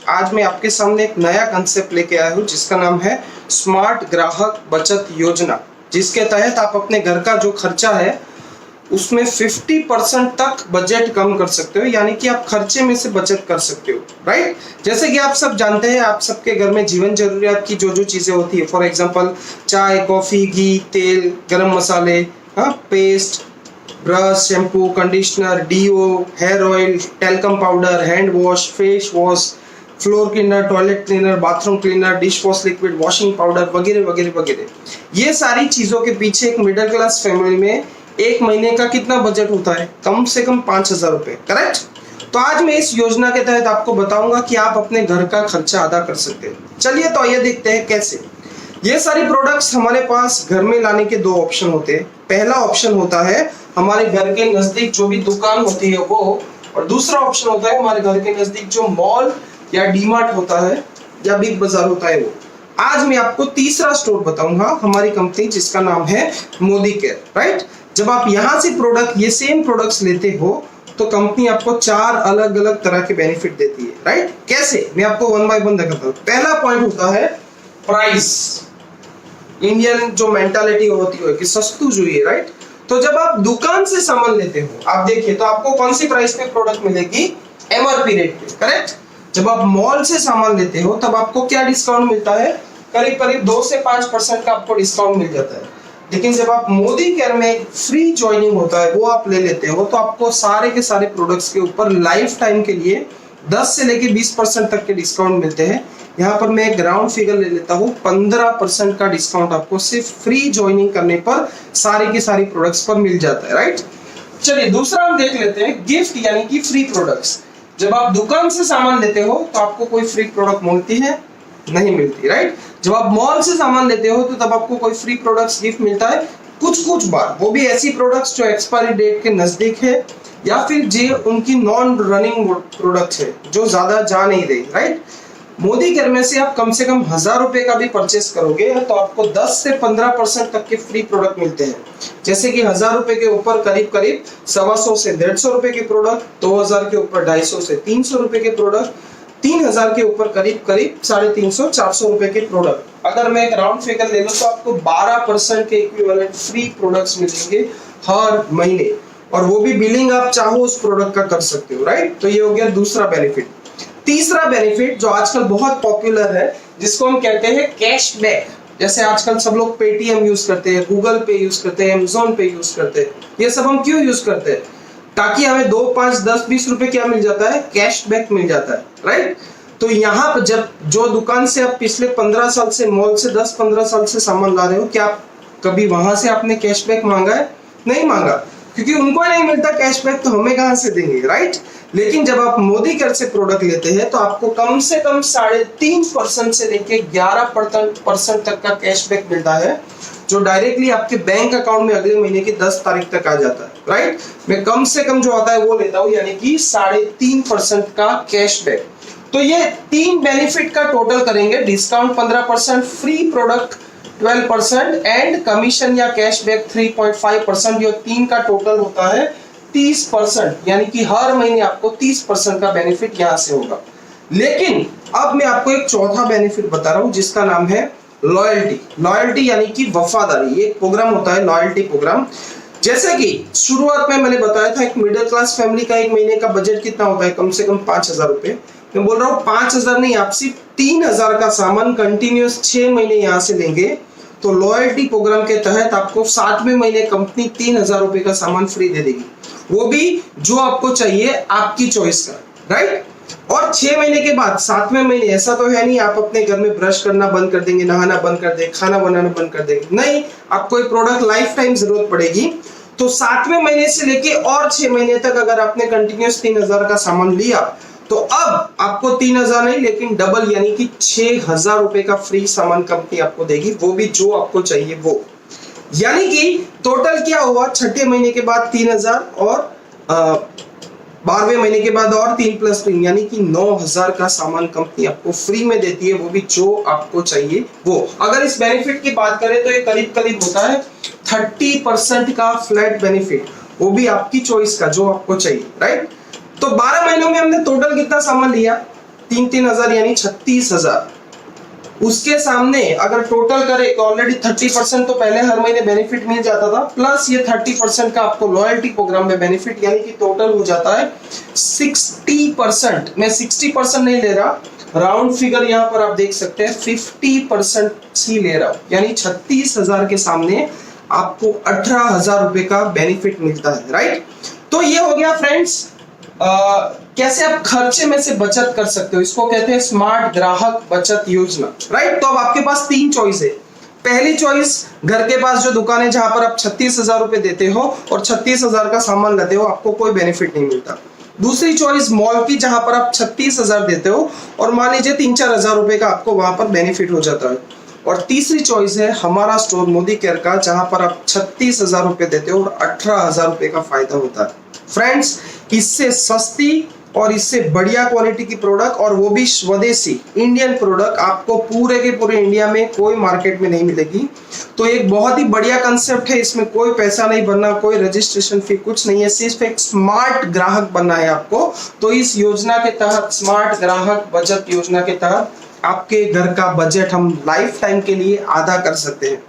आज मैं आपके सामने एक नया कंसेप्ट लेके आया हूँ जिसका नाम है स्मार्ट ग्राहक बचत योजना, जिसके तहत आप अपने घर का जो खर्चा है उसमें 50% तक बजट कम कर सकते हो, यानी कि आप खर्चे में से बचत कर सकते हो। राइट, जैसे कि आप सब जानते हैं, आप सबके घर में जीवन जरूरियात की जो जो चीजें होती है, फॉर एग्जांपल चाय, कॉफी, घी, तेल, गरम मसाले, paste, brush, shampoo, conditioner, deo, hair oil, talcum powder, hand wash, face wash, floor cleaner, toilet cleaner, bathroom cleaner, dish wash liquid, washing powder वगैरह वगैरह वगैरह। ये सारी चीजों के पीछे एक मिडिल क्लास फैमिली में एक महीने का कितना बजट होता है? कम से कम 5,000 रुपए। करेक्ट। तो आज मैं इस योजना के तहत आपको बताऊंगा कि आप अपने घर का खर्चा अदा कर सकते हैं। चलिए तो ये देखते हैं कैसे। ये सारी प्रोडक्ट्स हमारे पास घर में लाने के दो ऑप्शन होते हैं। पहला ऑप्शन होता है हमारे घर के नजदीक जो भी दुकान होती है वो, और दूसरा ऑप्शन होता है हमारे घर के नजदीक जो मॉल या डीमार्ट होता है या बिग बाजार होता है वो। आज मैं आपको तीसरा स्टोर बताऊंगा, हमारी कंपनी जिसका नाम है मोदी केयर। राइट, जब आप यहाँ से ये सेम प्रोडक्ट्स लेते हो तो कंपनी आपको 4 अलग अलग तरह के बेनिफिट देती है। राइट, कैसे? मैं आपको 1 बाय 1 दिखाता हूँ। पहला पॉइंट होता है प्राइस। इंडियन जो मेंटालिटी होती है कि सस्तू चाहिए। राइट, तो जब आप दुकान से सामान लेते हो, आप देखिए तो आपको कौन सी प्राइस पे प्रोडक्ट मिलेगी? एमआरपी रेट पे। करेक्ट। जब आप मॉल से सामान लेते हो तब आपको क्या डिस्काउंट मिलता है? करीब करीब 2 से 5% का आपको डिस्काउंट मिल जाता है। लेकिन जब आप मोदी केयर में फ्री ज्वाइनिंग होता है वो आप ले लेते हो तो आपको सारे के सारे प्रोडक्ट्स के ऊपर लाइफ टाइम के लिए 10 से लेके 20% तक के डिस्काउंट मिलते हैं। यहाँ पर मैं एक ग्राउंड फिगर ले लेता हूँ, 15% का डिस्काउंट आपको सिर्फ फ्री ज्वाइनिंग करने पर सारी की सारी प्रोडक्ट्स पर मिल जाता है। राइट, चलिए दूसरा हम देख लेते हैं गिफ्ट यानी कि फ्री प्रोडक्ट्स। जब आप दुकान से सामान लेते हो तो आपको कोई फ्री प्रोडक्ट मिलती है? नहीं मिलती। राइट, जब आप मॉल से सामान लेते हो तो तब आपको कोई फ्री प्रोडक्ट्स गिफ्ट मिलता है कुछ बार, वो भी ऐसी प्रोडक्ट्स जो एक्सपायरी डेट के नजदीक है या फिर जो उनकी नॉन रनिंग प्रोडक्ट्स है जो ज्यादा जा नहीं रही। राइट, मोदी केयर में से आप कम से कम 1,000 रुपए का भी परचेस करोगे तो आपको 10 से 15% तक के फ्री प्रोडक्ट मिलते हैं। जैसे कि 1,000 रुपए के ऊपर करीब करीब 125 से 150 रुपए के प्रोडक्ट, 2,000 के ऊपर 250 से 300 रुपए के प्रोडक्ट, 3,000 के ऊपर करीब करीब 350-400 रुपए के प्रोडक्ट। अगर मैं एक राउंड फिगर ले लूं तो आपको 12% के इक्विवेलेंट फ्री प्रोडक्ट्स मिलेंगे हर महीने, और वो भी बिलिंग आप चाहो उस प्रोडक्ट का कर सकते हो। राइट, तो ये हो गया दूसरा बेनिफिट। तीसरा बेनिफिट जो आजकल बहुत पॉपुलर है जिसको हम कहते हैं कैशबैक। जैसे आजकल सब लोग पेटीएम यूज करते हैं, गूगल पे यूज करते हैं, अमेज़न पे यूज करते हैं। ये सब हम क्यों यूज करते हैं? ताकि हमें 2, 5, 10, 20 रुपए क्या मिल जाता है? कैशबैक मिल जाता है। राइट, तो यहाँ पर जब जो दुकान से आप पिछले 15 साल से, मॉल से 10-15 साल से सामान ला रहे हो, क्या कभी वहां से आपने कैशबैक मांगा है? नहीं मांगा, क्योंकि उनको नहीं मिलता कैशबैक तो हमें कहां से देंगे। राइट, लेकिन जब आप मोदी केयर से प्रोडक्ट लेते हैं तो आपको कम से कम 3.5% से लेके 11% तक का कैशबैक मिलता है, जो डायरेक्टली आपके बैंक अकाउंट में अगले महीने की 10 तारीख तक आ जाता है। राइट, मैं कम से कम जो आता है वो लेता हूं, यानी कि 3.5% का कैशबैक। तो ये 3 बेनिफिट का टोटल करेंगे, discount 15%, free product 12% and commission या कैशबैक 3.5%। ये 3 का टोटल होता है 30%, यानी कि हर महीने आपको 30% का बेनिफिट यहां से होगा। लेकिन अब मैं आपको एक चौथा बेनिफिट बता रहा हूं जिसका नाम है लॉयल्टी। लॉयल्टी यानी कि वफादारी। एक प्रोग्राम होता है लॉयल्टी प्रोग्राम। जैसे कि शुरुआत में मैंने बताया था एक मिडिल क्लास फैमिली का एक महीने का बजट कितना होता है? कम से कम 5,000 रुपए। मैं बोल रहा हूँ 5,000 नहीं, आप सिर्फ 3,000 का सामान कंटिन्यूस 6 महीने यहाँ से लेंगे तो लॉयल्टी प्रोग्राम के तहत आपको 7वें महीने कंपनी 3,000 रुपए का सामान फ्री दे देगी, वो भी जो आपको चाहिए आपकी चॉइस का। राइट, और 6 महीने के बाद 7वें महीने ऐसा तो है नहीं आप अपने घर में ब्रश करना बंद कर देंगे, नहाना बंद कर देंगे, खाना बनाना बंद कर देंगे। नहीं, आपको एक प्रोडक्ट लाइफ टाइम जरूरत पड़ेगी। तो 7वें महीने से लेके और 6 महीने तक अगर आपने कंटिन्यूस 3,000 का सामान लिया तो अब आपको 3,000 नहीं लेकिन डबल यानी कि 6,000 रुपए का फ्री सामान कंपनी आपको देगी, वो भी जो आपको चाहिए वो। यानी कि टोटल क्या हुआ? 6ठे महीने के बाद 3,000 और 12वें महीने के बाद और 3 + 3 यानी कि 9,000 का सामान कंपनी आपको फ्री में देती है, वो भी जो आपको चाहिए वो। अगर इस बेनिफिट की बात करें तो ये करीब करीब होता है 30% का फ्लैट बेनिफिट, वो भी आपकी चॉइस का जो आपको चाहिए। राइट, तो 12 महीनों में हमने टोटल कितना सामान लिया? तीन हजार यानी 36,000। उसके सामने अगर टोटल करें तो ऑलरेडी 30% तो पहले हर महीने बेनिफिट मिल जाता था, प्लस ये 30% का आपको लॉयल्टी प्रोग्राम में बेनिफिट, यानी कि टोटल हो जाता है 60%। मैं 60% नहीं ले रहा, राउंड फिगर यहाँ पर आप देख सकते हैं 50% ही ले रहा हूं, यानी 36,000 के सामने आपको 18,000 रुपए का बेनिफिट मिलता है, राइट। तो ये हो गया फ्रेंड्स कैसे आप खर्चे में से बचत कर सकते हो, इसको कहते हैं स्मार्ट ग्राहक बचत योजना, राइट। तो अब आपके पास 3 चॉइस है। पहली चॉइस, घर के पास जो दुकान है जहां पर आप 36,000 रुपए देते हो और 36,000 का सामान लेते हो, आपको कोई बेनिफिट नहीं मिलता। दूसरी चॉइस मॉल की, जहां पर आप 36,000 देते हो और मान लीजिए 3-4 हजार रुपए का आपको वहां पर बेनिफिट हो जाता है। और तीसरी चॉइस है हमारा स्टोर मोदी केयर का, जहां पर आप 36,000 रुपए देते हो और 18,000 रुपए का फायदा होता है। फ्रेंड्स, इससे सस्ती और इससे बढ़िया क्वालिटी की प्रोडक्ट, और वो भी स्वदेशी इंडियन प्रोडक्ट, आपको पूरे के पूरे इंडिया में कोई मार्केट में नहीं मिलेगी। तो एक बहुत ही बढ़िया कंसेप्ट है, इसमें कोई पैसा नहीं बनना, कोई रजिस्ट्रेशन फी कुछ नहीं है, सिर्फ एक स्मार्ट ग्राहक बनना है आपको। तो इस योजना के तहत, स्मार्ट ग्राहक बचत योजना के तहत, आपके घर का बजट हम लाइफ टाइम के लिए आधा कर सकते हैं।